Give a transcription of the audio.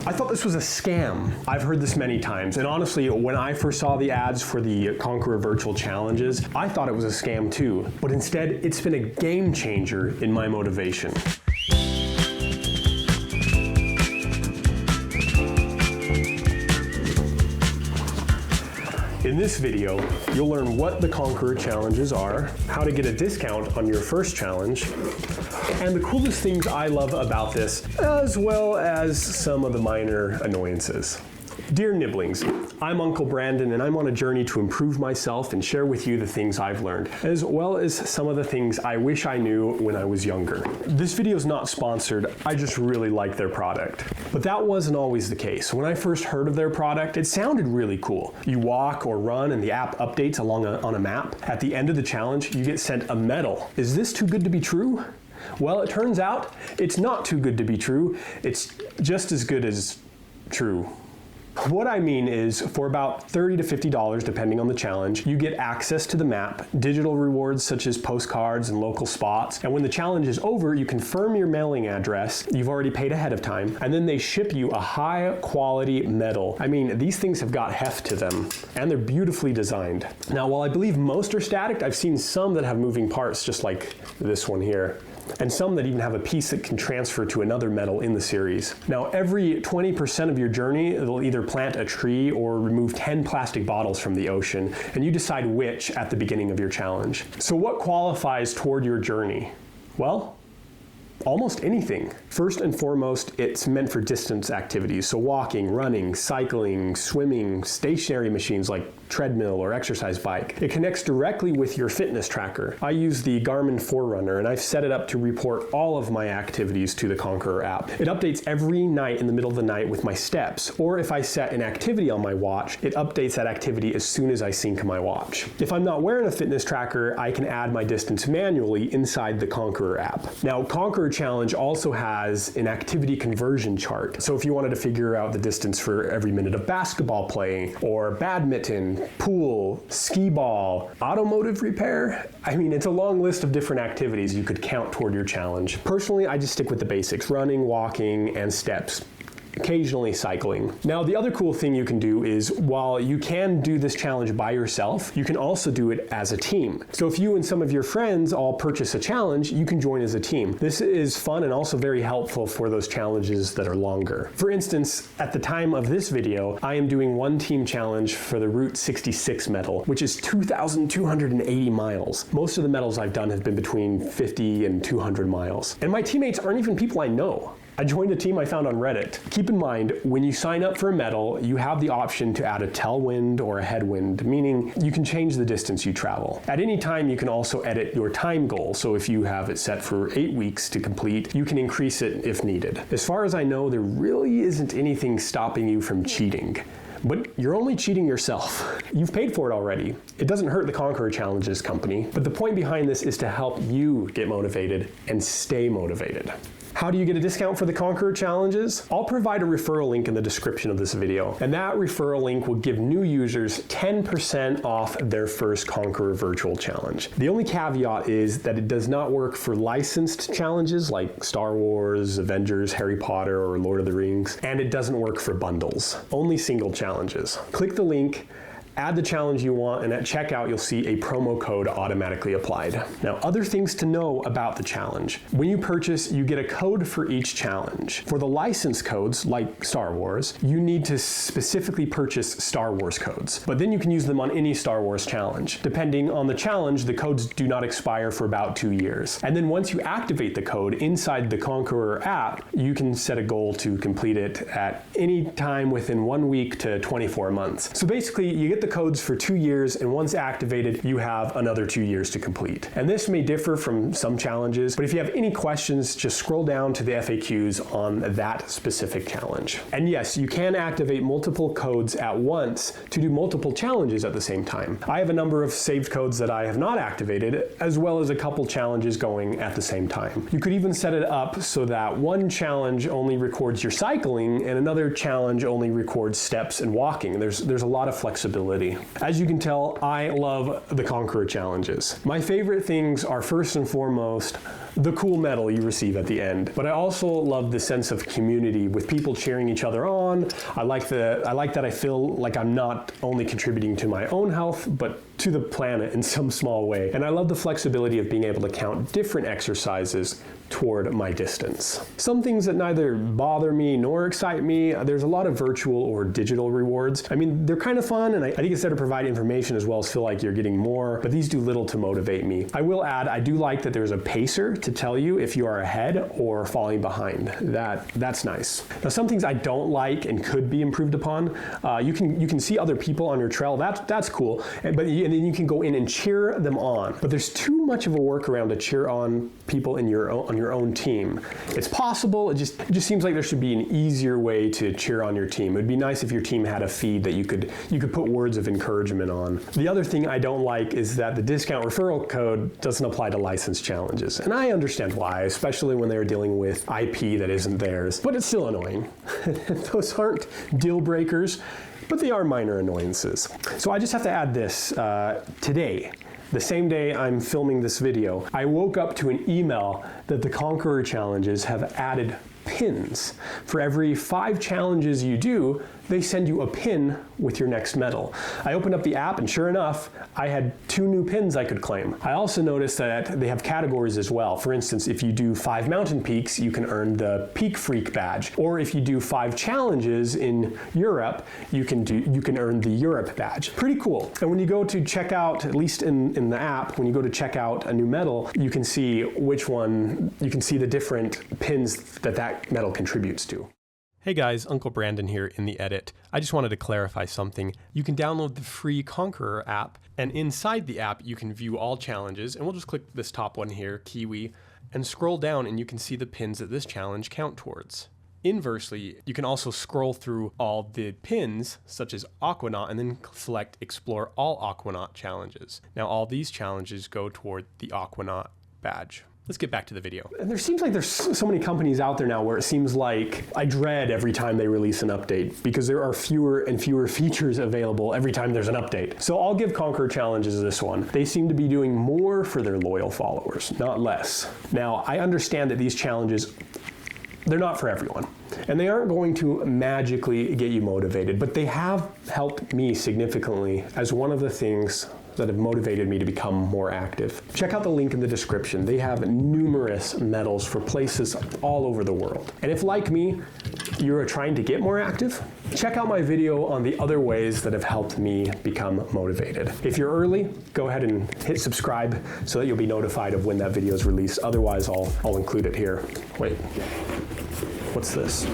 I thought this was a scam. I've heard this many times, and honestly, when I first saw the ads for the Conqueror Virtual Challenges, I thought it was a scam too. But instead, it's been a game changer in my motivation. In this video, you'll learn what the Conqueror Challenges are, how to get a discount on your first challenge, and the coolest things I love about this, as well as some of the minor annoyances. Dear Nibblings, I'm Uncle Brandon, and I'm on a journey to improve myself and share with you the things I've learned, as well as some of the things I wish I knew when I was younger. This video is not sponsored, I just really like their product. But that wasn't always the case. When I first heard of their product, it sounded really cool. You walk or run and the app updates on a map. At the end of the challenge, you get sent a medal. Is this too good to be true? Well, it turns out it's not too good to be true. It's just as good as true. What I mean is, for about $30 to $50, depending on the challenge, you get access to the map, digital rewards such as postcards and local spots, and when the challenge is over, you confirm your mailing address, you've already paid ahead of time, and then they ship you a high-quality medal. I mean, these things have got heft to them, and they're beautifully designed. Now, while I believe most are static, I've seen some that have moving parts, just like this one here, and some that even have a piece that can transfer to another medal in the series. Now, every 20% of your journey, it'll either plant a tree or remove 10 plastic bottles from the ocean, and you decide which at the beginning of your challenge. So what qualifies toward your journey? Well, almost anything. First and foremost, it's meant for distance activities, so walking, running, cycling, swimming, stationary machines like treadmill or exercise bike. It connects directly with your fitness tracker. I use the Garmin Forerunner, and I've set it up to report all of my activities to the Conqueror app. It updates every night in the middle of the night with my steps, or if I set an activity on my watch, it updates that activity as soon as I sync my watch. If I'm not wearing a fitness tracker, I can add my distance manually inside the Conqueror app. Now, Conqueror Challenge also has an activity conversion chart. So if you wanted to figure out the distance for every minute of basketball playing, or badminton, pool, skee ball, automotive repair, I mean, it's a long list of different activities you could count toward your challenge. Personally, I just stick with the basics: running, walking, and steps. Occasionally cycling. Now, the other cool thing you can do is, while you can do this challenge by yourself, you can also do it as a team. So if you and some of your friends all purchase a challenge, you can join as a team. This is fun and also very helpful for those challenges that are longer. For instance, at the time of this video, I am doing one team challenge for the Route 66 medal, which is 2,280 miles. Most of the medals I've done have been between 50 and 200 miles. And my teammates aren't even people I know. I joined a team I found on Reddit. Keep in mind, when you sign up for a medal, you have the option to add a tailwind or a headwind, meaning you can change the distance you travel. At any time, you can also edit your time goal. So if you have it set for 8 weeks to complete, you can increase it if needed. As far as I know, there really isn't anything stopping you from cheating. But you're only cheating yourself. You've paid for it already. It doesn't hurt the Conqueror Challenges company, but the point behind this is to help you get motivated and stay motivated. How do you get a discount for the Conqueror Challenges? I'll provide a referral link in the description of this video, and that referral link will give new users 10% off their first Conqueror Virtual Challenge. The only caveat is that it does not work for licensed challenges like Star Wars, Avengers, Harry Potter, or Lord of the Rings, and it doesn't work for bundles. Only single challenges. Click the link, add the challenge you want, and at checkout you'll see a promo code automatically applied. Now, other things to know about the challenge. When you purchase, you get a code for each challenge. For the license codes, like Star Wars, you need to specifically purchase Star Wars codes, but then you can use them on any Star Wars challenge. Depending on the challenge, the codes do not expire for about 2 years. And then once you activate the code inside the Conqueror app, you can set a goal to complete it at any time within 1 week to 24 months. So basically, you get the codes for 2 years, and once activated, you have another 2 years to complete. And this may differ from some challenges, but if you have any questions, just scroll down to the FAQs on that specific challenge. And yes, you can activate multiple codes at once to do multiple challenges at the same time. I have a number of saved codes that I have not activated, as well as a couple challenges going at the same time. You could even set it up so that one challenge only records your cycling and another challenge only records steps and walking. There's a lot of flexibility flexibility. As you can tell, I love the Conqueror Challenges. My favorite things are first and foremost the cool medal you receive at the end, but I also love the sense of community with people cheering each other on. I like that I feel like I'm not only contributing to my own health, but to the planet in some small way. And I love the flexibility of being able to count different exercises toward my distance. Some things that neither bother me nor excite me, there's a lot of virtual or digital rewards. I mean, they're kind of fun, and I think it's there to provide information as well as feel like you're getting more, but these do little to motivate me. I will add, I do like that there's a pacer to tell you if you are ahead or falling behind. That's nice. Now, some things I don't like and could be improved upon. You can see other people on your trail. That's cool, and then you can go in and cheer them on. But there's too much of a workaround to cheer on people in your own team. It's possible. It just seems like there should be an easier way to cheer on your team. It would be nice if your team had a feed that you could put words of encouragement on. The other thing I don't like is that the discount referral code doesn't apply to licensed challenges, and I understand why, especially when they're dealing with IP that isn't theirs. But it's still annoying. Those aren't deal breakers, but they are minor annoyances. So I just have to add this today. The same day I'm filming this video, I woke up to an email that the Conqueror Challenges have added pins. For every 5 challenges you do, they send you a pin with your next medal. I opened up the app and sure enough, I had 2 new pins I could claim. I also noticed that they have categories as well. For instance, if you do 5 mountain peaks, you can earn the Peak Freak badge. Or if you do 5 challenges in Europe, you can earn the Europe badge. Pretty cool. And when you go to check out, at least in the app, when you go to check out a new medal, you can see which one, you can see the different pins that medal contributes to. Hey guys, Uncle Brandon here in the edit. I just wanted to clarify something. You can download the free Conqueror app, and inside the app you can view all challenges, and we'll just click this top one here, Kiwi, and scroll down and you can see the pins that this challenge count towards. Inversely, you can also scroll through all the pins, such as Aquanaut, and then select Explore All Aquanaut Challenges. Now all these challenges go toward the Aquanaut badge. Let's get back to the video. And there seems like there's so many companies out there now where it seems like I dread every time they release an update because there are fewer and fewer features available every time there's an update. So I'll give Conqueror Challenges this one. They seem to be doing more for their loyal followers, not less. Now, I understand that these challenges, they're not for everyone. And they aren't going to magically get you motivated, but they have helped me significantly as one of the things that have motivated me to become more active. Check out the link in the description. They have numerous medals for places all over the world. And if, like me, you're trying to get more active, check out my video on the other ways that have helped me become motivated. If you're early, go ahead and hit subscribe so that you'll be notified of when that video is released. Otherwise, I'll include it here. Wait, what's this?